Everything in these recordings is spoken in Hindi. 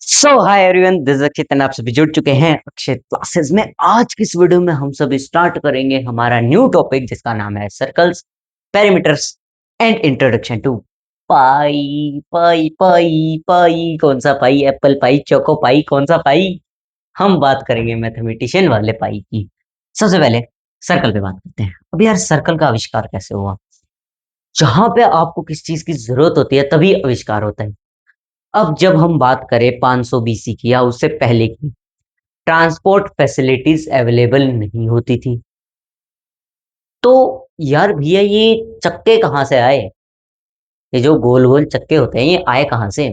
So hi everyone, this is Akshit and आप सभी जुड़ चुके हैं अक्षित क्लासेस में। आज की इस वीडियो में हम सभी स्टार्ट करेंगे हमारा न्यू टॉपिक जिसका नाम है circles, perimeters and introduction to pi. Pi pi pi कौन सा पाई? एप्पल पाई, चोको पाई, कौन सा पाई? हम बात करेंगे मैथमेटिशियन वाले पाई की। सबसे पहले सर्कल पे बात करते हैं। अब यार, सर्कल का आविष्कार कैसे हुआ? जहां पे आपको किस चीज की जरूरत होती है तभी आविष्कार होता है। अब जब हम बात करें 500 बीसी की या उससे पहले की, ट्रांसपोर्ट फैसिलिटीज अवेलेबल नहीं होती थी। तो यार भैया, ये चक्के कहाँ से आए? ये जो गोल गोल चक्के होते हैं ये आए कहाँ से?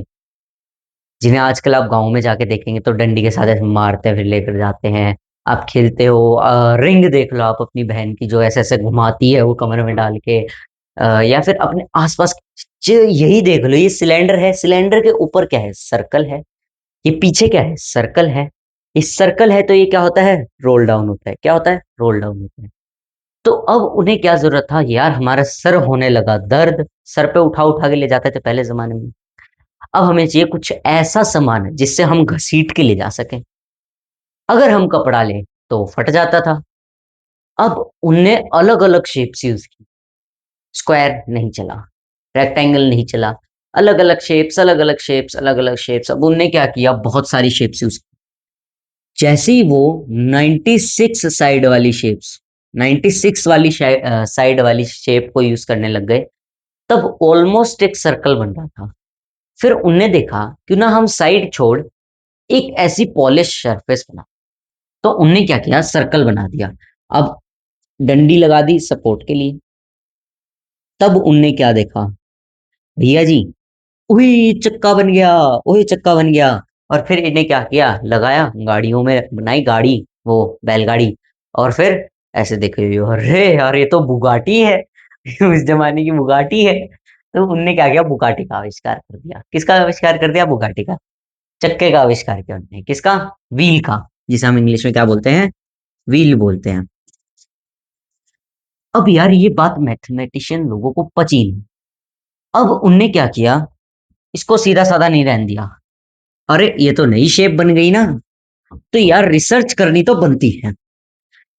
जिन्हें आजकल आप गांव में जाके देखेंगे तो डंडी के साथ ऐसे मारते हैं, फिर लेकर जाते हैं। आप खेलते हो। रिंग देख लो आप अपनी बहन की, जो ऐसे ऐसे घुमाती है वो कमर में डाल के। या फिर अपने आसपास यही देख लो, ये सिलेंडर है, सिलेंडर के ऊपर क्या है? सर्कल है। ये पीछे क्या है? सर्कल है। इस सर्कल है तो ये क्या होता है? रोल डाउन होता है। क्या होता है? रोल डाउन होता है। तो अब उन्हें क्या जरूरत था यार? हमारा सर होने लगा दर्द, सर पे उठा उठा के ले जाते थे पहले जमाने में। अब हमें चाहिए कुछ ऐसा सामान जिससे हम घसीट के ले जा सकें। अगर हम कपड़ा लें तो फट जाता था। अब उनने अलग अलग शेप्स यूज की। स्क्वायर नहीं चला, रेक्टेंगल नहीं चला, अलग अलग शेप्स, अलग अलग शेप्स, अलग अलग शेप्स। अब उनने क्या किया? बहुत सारी शेप्स यूज। जैसे ही वो 96 साइड वाली शेप्स, 96 वाली साइड वाली शेप को यूज करने लग गए, तब ऑलमोस्ट एक सर्कल बन रहा था। फिर उनने देखा क्यों ना हम साइड छोड़ एक ऐसी पॉलिश सरफेस बना। तो उनने क्या किया? सर्कल बना दिया। अब डंडी लगा दी सपोर्ट के लिए। तब उनने क्या देखा भैया जी? उही चक्का बन गया, उही चक्का बन गया। और फिर इन्हें क्या किया? लगाया गाड़ियों में, बनाई गाड़ी, वो बैलगाड़ी। और फिर ऐसे देख रही हो, अरे यार ये तो बुगाटी है। उस जमाने की बुगाटी है। तो उनने क्या किया? बुगाटी का आविष्कार कर दिया। किसका आविष्कार कर दिया? बुगाटी का। चक्के का आविष्कार किया उन्होंने। किसका? व्हील का। जिसे हम इंग्लिश में क्या बोलते हैं? व्हील बोलते हैं। अब यार, ये बात मैथमेटिशियन लोगों को पची नहीं। अब उनने क्या किया? इसको सीधा साधा नहीं रहने दिया। अरे ये तो नई शेप बन गई ना, तो यार रिसर्च करनी तो बनती है।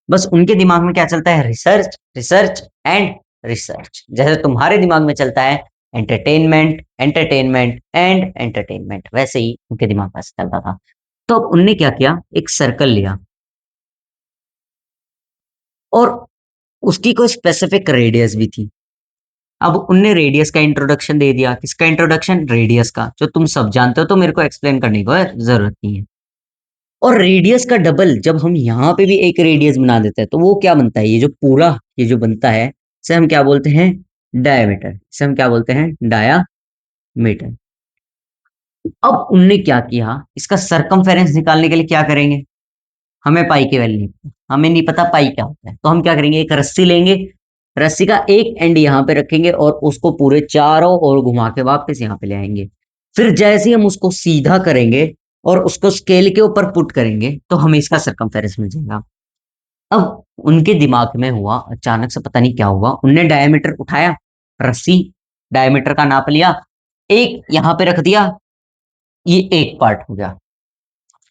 बस उनके दिमाग में क्या चलता है? Research, research and research. जैसे तुम्हारे दिमाग में चलता है एंटरटेनमेंट, एंटरटेनमेंट एंड एंटरटेनमेंट, वैसे ही उनके दिमाग में चलता था। तो अब उनने क्या किया? एक सर्कल लिया और उसकी कोई स्पेसिफिक रेडियस भी थी। अब उनने रेडियस का इंट्रोडक्शन दे दिया। किसका इंट्रोडक्शन? रेडियस का, जो तुम सब जानते हो, तो मेरे को एक्सप्लेन करने की जरूरत नहीं है। और रेडियस का डबल जब हम यहाँ पे भी एक रेडियस बना देते हैं तो वो क्या बनता है? ये जो पूरा, ये जो बनता है, इसे हम क्या बोलते हैं? डायमीटर। इसे हम क्या बोलते हैं? डायामीटर। अब उनने क्या किया? इसका सरकमफेरेंस निकालने के लिए क्या करेंगे? हमें पाई की वैल्यू नहीं पता, हमें नहीं पता पाई क्या होता है, तो हम क्या करेंगे? एक रस्सी लेंगे, रस्सी का एक एंड यहाँ पे रखेंगे और उसको पूरे चारों ओर घुमा के वापस यहाँ पे ले आएंगे। फिर जैसे ही हम उसको सीधा करेंगे और उसको स्केल के ऊपर पुट करेंगे तो हमें इसका सरकमफेरेंस मिल जाएगा। अब उनके दिमाग में हुआ, अचानक से पता नहीं क्या हुआ, उनने डायमीटर उठाया, रस्सी डायमीटर का नाप लिया, एक यहाँ पे रख दिया, ये एक पार्ट हो गया।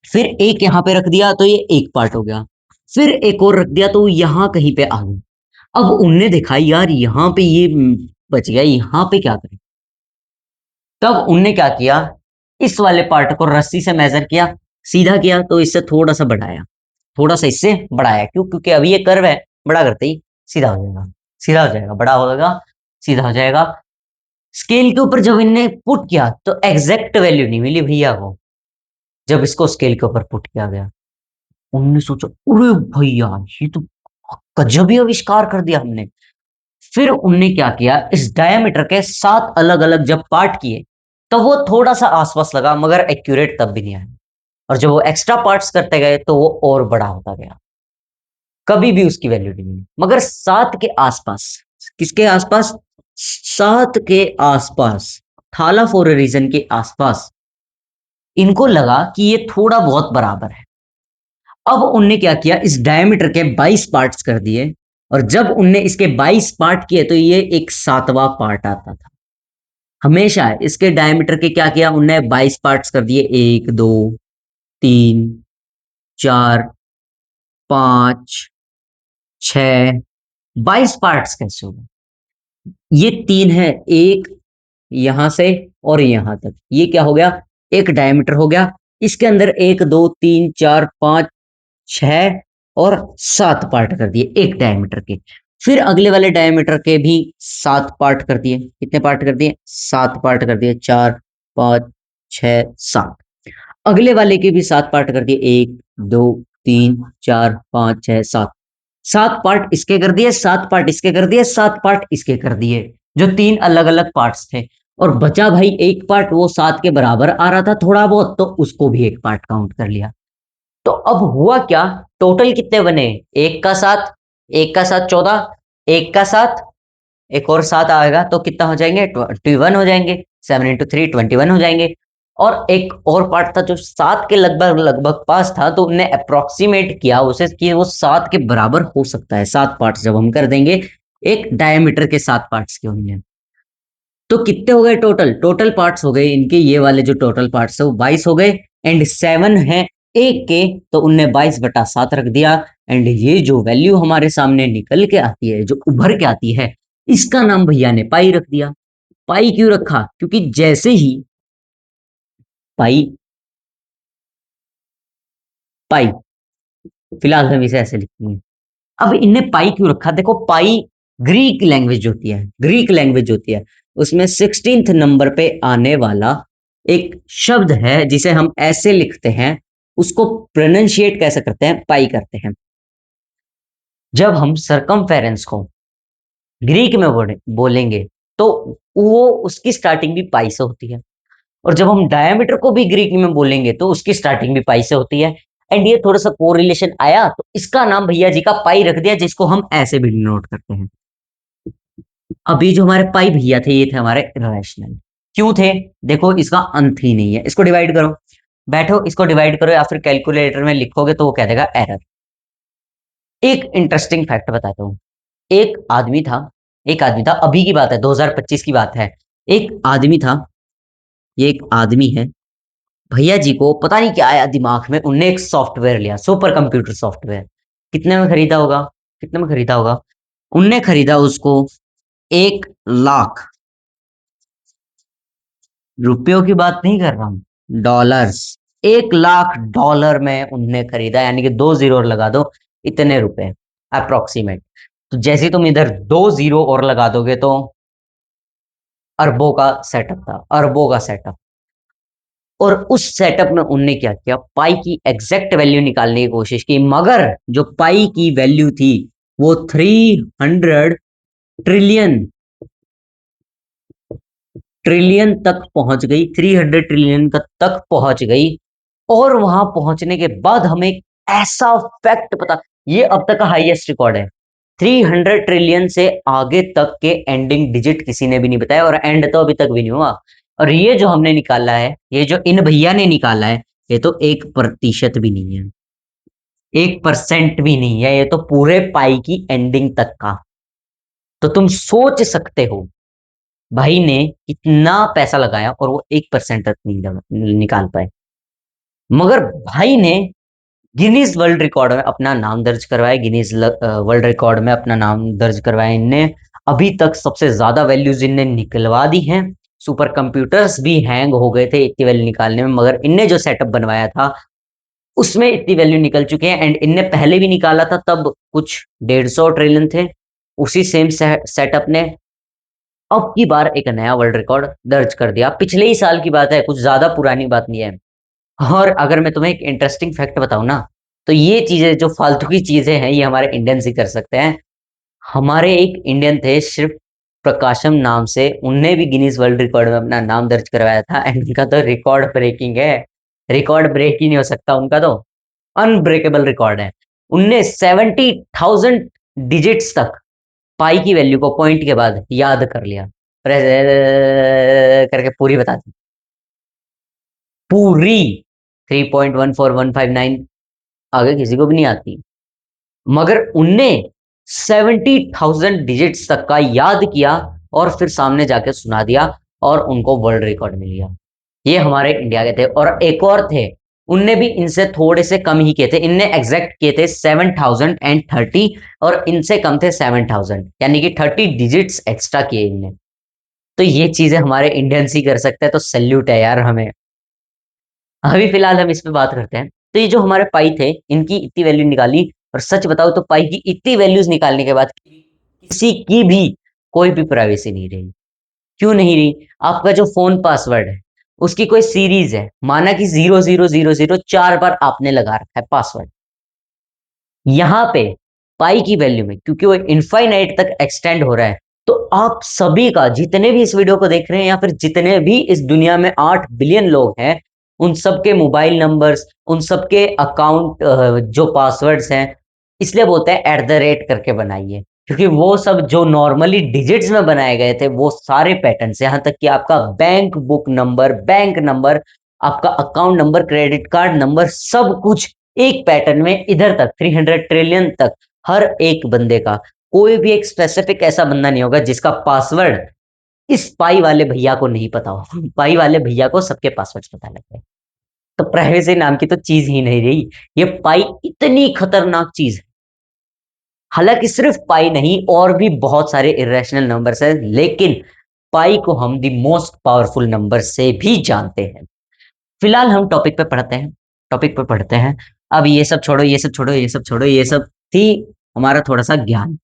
फिर एक यहाँ पे रख दिया तो ये एक पार्ट हो गया। फिर एक और रख दिया तो वो यहाँ कहीं पे आ गया। अब उनने देखा यार यहाँ पे ये बच गया, यहाँ पे क्या करें? तब उनने क्या किया? इस वाले पार्ट को रस्सी से मेजर किया, सीधा किया तो इससे थोड़ा सा बढ़ाया, थोड़ा सा इससे बढ़ाया। क्यों? क्योंकि अभी ये कर्व है, बड़ा करते ही सीधा हो जाएगा, सीधा हो जाएगा, बड़ा हो जाएगा, सीधा हो जाएगा। स्केल के ऊपर जब इनने पुट किया तो एग्जैक्ट वैल्यू नहीं मिली भैया को। जब इसको स्केल के ऊपर पुट किया गया, उन्होंने सोचा अरे भैया, ये तो गजब ही आविष्कार कर दिया हमने। फिर उनने क्या किया? इस डायमीटर के 7 अलग अलग जब पार्ट किए तो वो थोड़ा सा आसपास लगा, मगर एक्यूरेट तब भी नहीं आया। और जब वो एक्स्ट्रा पार्ट्स करते गए तो वो और बड़ा होता गया। कभी भी उसकी वैल्यू नहीं मिली, मगर 7 के आसपास। किसके आसपास? 7 के आसपास, थाला फॉर रीजन के आसपास इनको लगा कि ये थोड़ा बहुत बराबर है। अब उनने क्या किया? इस डायमीटर के 22 पार्ट्स कर दिए। और जब उनने इसके 22 पार्ट किए तो ये एक 7वां पार्ट आता था। हमेशा इसके डायमीटर के क्या किया उनने 22 पार्ट्स कर दिए, 1 2 3 4 5 6 22 पार्ट्स कैसे हो गए? ये तीन है, एक यहां से और यहां तक, ये क्या हो गया, एक डायमीटर हो गया। इसके अंदर 1 2 3 4 5 6 और 7 पार्ट कर दिए एक डायमीटर के। फिर अगले वाले डायमीटर के भी 7 पार्ट कर दिए। कितने पार्ट कर दिए? 7 पार्ट कर दिए, 4 5 6 7। अगले वाले के भी 7 पार्ट कर दिए, 1 2 3 4 5 6 7। 7 पार्ट इसके कर दिए, 7 पार्ट इसके कर दिए, 7 पार्ट इसके कर दिए, जो तीन अलग अलग पार्ट्स थे। और बचा भाई एक पार्ट, वो 7 के बराबर आ रहा था थोड़ा बहुत, तो उसको भी एक पार्ट काउंट कर लिया। तो अब हुआ क्या, टोटल कितने बने? एक का 7, एक का 7 14, एक का 7, एक और 7 आएगा तो कितना हो जाएंगे? 21 हो जाएंगे। 7 इंटू 3 21 हो जाएंगे। और एक और पार्ट था जो 7 के लगभग लगभग पास था, तो उनने अप्रोक्सीमेट किया उसे कि वो 7 के बराबर हो सकता है। 7 पार्ट्स जब हम कर देंगे एक डायमीटर के 7 पार्ट्स के होंगे, तो कितने हो गए टोटल? टोटल पार्ट्स हो गए इनके, ये वाले जो टोटल पार्ट्स है वो 22 हो गए। एंड 7 है एक के, तो उनने 22/7 रख दिया। एंड ये जो वैल्यू हमारे सामने निकल के आती है, जो उभर के आती है, इसका नाम भैया ने पाई रख दिया। पाई क्यों रखा? क्योंकि जैसे ही पाई, पाई फिलहाल हम इसे ऐसे लिखते हैं। अब इनने पाई क्यों रखा? देखो पाई ग्रीक लैंग्वेज होती है, ग्रीक लैंग्वेज होती है, उसमें 16th नंबर पे आने वाला एक शब्द है जिसे हम ऐसे लिखते हैं, उसको प्रोनाउंशिएट कैसे करते हैं? पाई करते हैं। जब हम सरकमफेरेंस को ग्रीक में बोलेंगे तो वो उसकी स्टार्टिंग भी पाई से होती है। और जब हम डायमीटर को भी ग्रीक में बोलेंगे तो उसकी स्टार्टिंग भी पाई से होती है। एंड ये थोड़ा सा कोरिलेशन आया तो इसका नाम भैया जी का पाई रख दिया, जिसको हम ऐसे भी नोट करते हैं। अभी जो हमारे पाई भैया थे, ये थे हमारे इरेशनल। क्यों थे? देखो इसका अंत ही नहीं है। इसको डिवाइड करो, बैठो इसको डिवाइड करो, या फिर कैलकुलेटर में लिखोगे तो वो कह देगा एरर। एक इंटरेस्टिंग फैक्ट बताता हूँ। एक आदमी था, एक आदमी था, अभी की बात है, 2025 की बात है। एक आदमी था, ये एक आदमी है, भैया जी को पता नहीं क्या आया दिमाग में, उनने एक सॉफ्टवेयर लिया, सुपर कंप्यूटर सॉफ्टवेयर। कितने में खरीदा होगा? कितने में खरीदा होगा? उनने खरीदा उसको 1 लाख रुपयों की बात नहीं कर रहा हूं, डॉलर्स। 1 लाख डॉलर में उनने खरीदा, यानी कि 2 जीरो और लगा दो, इतने रुपए अप्रोक्सीमेट। तो जैसे तुम इधर 2 जीरो और लगा दोगे तो अरबों का सेटअप था, अरबों का सेटअप। और उस सेटअप में उनने क्या किया, पाई की एग्जैक्ट वैल्यू निकालने की कोशिश की, मगर जो पाई की वैल्यू थी वो 300 ट्रिलियन तक पहुंच गई, 300 ट्रिलियन तक पहुंच गई। और वहां पहुंचने के बाद हमें एक ऐसा फैक्ट पता, ये अब तक का हाईएस्ट रिकॉर्ड है। 300 ट्रिलियन से आगे तक के एंडिंग डिजिट किसी ने भी नहीं बताया, और एंड तो अभी तक भी नहीं हुआ। और ये जो हमने निकाला है, ये जो इन भैया ने निकाला है, ये तो 1% भी नहीं है, 1% भी नहीं है, ये तो पूरे पाई की एंडिंग तक का। तो तुम सोच सकते हो भाई ने कितना पैसा लगाया और वो 1% तक नहीं निकाल पाए। मगर भाई ने गिनीज वर्ल्ड रिकॉर्ड में अपना नाम दर्ज करवाया, गिनीज वर्ल्ड रिकॉर्ड में अपना नाम दर्ज करवाया इनने। अभी तक सबसे ज्यादा वैल्यूज इनने निकलवा दी हैं। सुपर कंप्यूटर्स भी हैंग हो गए थे इतनी वैल्यू निकालने में, मगर इनने जो सेटअप बनवाया था उसमें इतनी वैल्यू निकल चुके हैं। एंड इनने पहले भी निकाला था, तब कुछ 150 ट्रिलियन थे उसी सेम सेटअप ने। अब की बार एक नया वर्ल्ड रिकॉर्ड दर्ज कर दिया, पिछले ही साल की बात है, कुछ ज्यादा पुरानी बात नहीं है। और अगर मैं तुम्हें एक इंटरेस्टिंग फैक्ट बताऊं ना, तो ये चीजें जो फालतू की चीजें हैं ये हमारे इंडियंस ही कर सकते हैं। हमारे एक इंडियन थे सिर्फ, प्रकाशम नाम से, उनने भी गिनीज वर्ल्ड रिकॉर्ड में अपना नाम दर्ज करवाया था। एंड उनका तो रिकॉर्ड ब्रेकिंग है, रिकॉर्ड ब्रेक ही नहीं हो सकता उनका, तो अनब्रेकेबल रिकॉर्ड है। उनने 70,000 डिजिट्स तक पाई की वैल्यू को पॉइंट के बाद याद कर लिया, करके पूरी बता दी, पूरी 3.14159, आगे किसी को भी नहीं आती। मगर उनने 70,000 डिजिट्स तक का याद किया और फिर सामने जाके सुना दिया। और उनको वर्ल्ड रिकॉर्ड मिल गया। ये हमारे इंडिया के थे और एक और थे, उनने भी इनसे थोड़े से कम ही किए थे। इनने एग्जैक्ट किए थे 7030 और इनसे कम थे 7000, यानी कि 30 डिजिट्स एक्स्ट्रा किए इनने। तो ये चीजें हमारे इंडियंस ही कर सकते हैं, तो सैल्यूट है यार हमें। अभी फिलहाल हम इस पे बात करते हैं। तो ये जो हमारे पाई थे, इनकी इतनी वैल्यू निकाली, और सच बताओ तो पाई की इतनी वैल्यूज निकालने के बाद किसी की भी कोई भी प्राइवेसी नहीं रही। क्यों नहीं रही? आपका जो फोन पासवर्ड है, उसकी कोई सीरीज है, माना कि 0000 4 बार आपने लगा रखा है पासवर्ड। यहाँ पे पाई की वैल्यू में, क्योंकि वो इनफाइनाइट तक एक्सटेंड हो रहा है, तो आप सभी का, जितने भी इस वीडियो को देख रहे हैं या फिर जितने भी इस दुनिया में 8 बिलियन लोग हैं, उन सबके मोबाइल नंबर्स, उन सबके अकाउंट जो पासवर्ड्स हैं, इसलिए बोलते हैं @ करके बनाइए, क्योंकि वो सब जो नॉर्मली डिजिट्स में बनाए गए थे, वो सारे पैटर्न्स, यहाँ तक कि आपका बैंक नंबर, आपका account number, credit card number, सब कुछ एक पैटर्न में इधर तक 300 ट्रिलियन तक, हर एक बंदे का, कोई भी एक स्पेसिफिक ऐसा बंदा नहीं होगा जिसका पासवर्ड इस पाई वाले भैया को नहीं पता हो। पाई वाले भैया को सबके पासवर्ड्स पता लगते हैं। तो प्राइवेसी नाम की तो चीज ही नहीं रही। ये पाई इतनी खतरनाक चीज है। हालांकि सिर्फ पाई नहीं, और भी बहुत सारे इरेशनल नंबर्स हैं, लेकिन पाई को हम द मोस्ट पावरफुल नंबर से भी जानते हैं। फिलहाल हम टॉपिक पे पढ़ते हैं। अब ये सब छोड़ो, ये सब छोड़ो, ये सब छोड़ो, ये सब थी हमारा थोड़ा सा ज्ञान।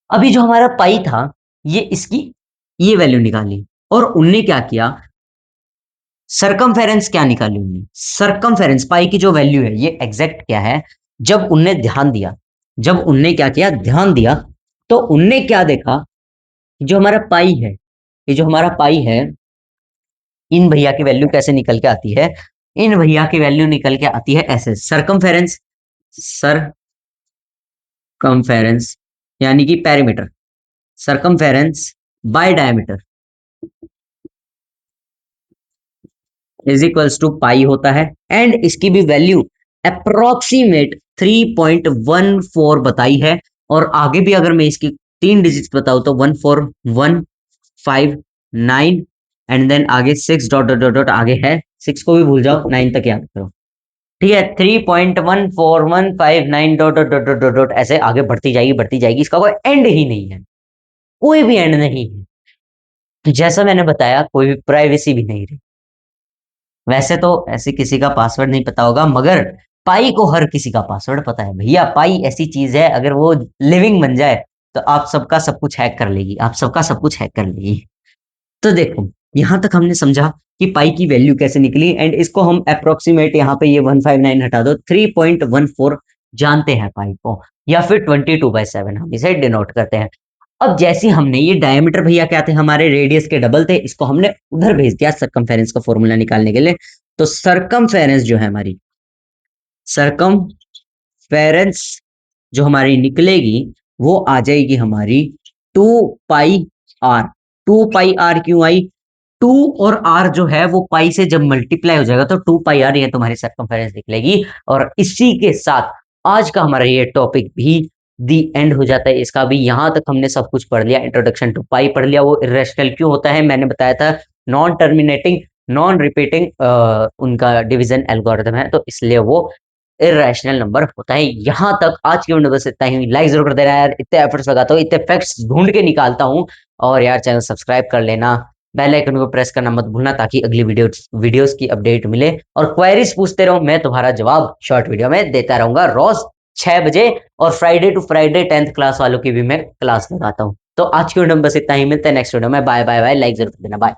अभी जो हमारा पाई था, ये इसकी ये वैल्यू निकाली, और उनने क्या किया, सरकमफेरेंस क्या निकाली उनने, सरकमफेरेंस पाई की जो वैल्यू है, ये एग्जैक्ट क्या है। जब उनने ध्यान दिया, जब उनने क्या किया, ध्यान दिया, तो उनने क्या देखा, जो हमारा पाई है, ये जो हमारा पाई है, इन भैया की वैल्यू कैसे निकल के आती है, इन भैया की वैल्यू निकल के आती है ऐसे, सरकमफेरेंस यानी कि perimeter, circumference by diameter is equals to pi होता है। एंड इसकी भी वैल्यू अप्रोक्सीमेट 3.14 बताई है। और आगे भी अगर मैं इसकी 3 डिजिट बताऊं तो 14159, एंड देन आगे 6 डॉट डॉट डॉट डॉट आगे है, 6 को भी भूल जाओ, 9 तक याद करो। ठीक है, 3.14159 dot dot dot dot dot ऐसे आगे बढ़ती जाएगी, इसका कोई एंड ही नहीं है, कोई भी एंड नहीं है। तो जैसा मैंने बताया, कोई भी प्राइवेसी भी नहीं रही। वैसे तो ऐसे किसी का पासवर्ड नहीं पता होगा, मगर पाई को हर किसी का पासवर्ड पता है भैया। पाई ऐसी चीज है, अगर वो लिविंग बन जाए तो आप सबका सब कुछ हैक कर लेगी, आप सबका सब कुछ हैक कर लेगी। तो देखो, यहां तक हमने समझा कि पाई की वैल्यू कैसे निकली, एंड इसको हम अप्रोक्सीमेट, यहाँ पे ये 159 हटा दो, 3.14 जानते हैं पाई को, या फिर 22/7 हम इसे डिनोट करते हैं। अब जैसे हमने ये डायमीटर भैया क्या थे, हमारे रेडियस के डबल थे, इसको हमने उधर भेज दिया सरकमफेरेंस का फॉर्मूला निकालने के लिए। तो सरकमफेरेंस जो है हमारी, सरकमफेरेंस जो हमारी निकलेगी, वो आ जाएगी हमारी 2 पाई आर। 2 पाई आर क्यों आई? 2 और आर जो है वो पाई से जब मल्टीप्लाई हो जाएगा तो 2 पाई आर, ये तुम्हारी सरकमफेरेंस निकलेगी। और इसी के साथ आज का हमारा ये टॉपिक भी दी एंड हो जाता है इसका भी। यहां तक हमने सब कुछ पढ़ लिया, इंट्रोडक्शन टू पाई पढ़ लिया। वो इरेशनल क्यों होता है मैंने बताया था, नॉन टर्मिनेटिंग, नॉन रिपीटिंग उनका डिवीजन एल्गोरिथम है, तो इसलिए वो इरेशनल नंबर होता है। यहां तक आज की वीडियो बस इतना ही। लाइक जरूर कर देना यार, इतने एफर्ट्स लगाता हूँ, इतने फैक्ट्स ढूंढ के निकालता हूँ। और यार चैनल सब्सक्राइब कर लेना, बेल आइकन को प्रेस करना मत भूलना, ताकि अगली वीडियोस की अपडेट मिले। और क्वेरीज पूछते रहो, मैं तुम्हारा जवाब शॉर्ट वीडियो में देता रहूंगा रोज 6 बजे। और Friday to Friday 10th class वालों की भी मैं क्लास लगाता हूँ। तो आज की वीडियो में बस इतना ही, मिलते हैं नेक्स्ट वीडियो में। बाय बाय बाय, लाइक जरूर कर देना, बाय।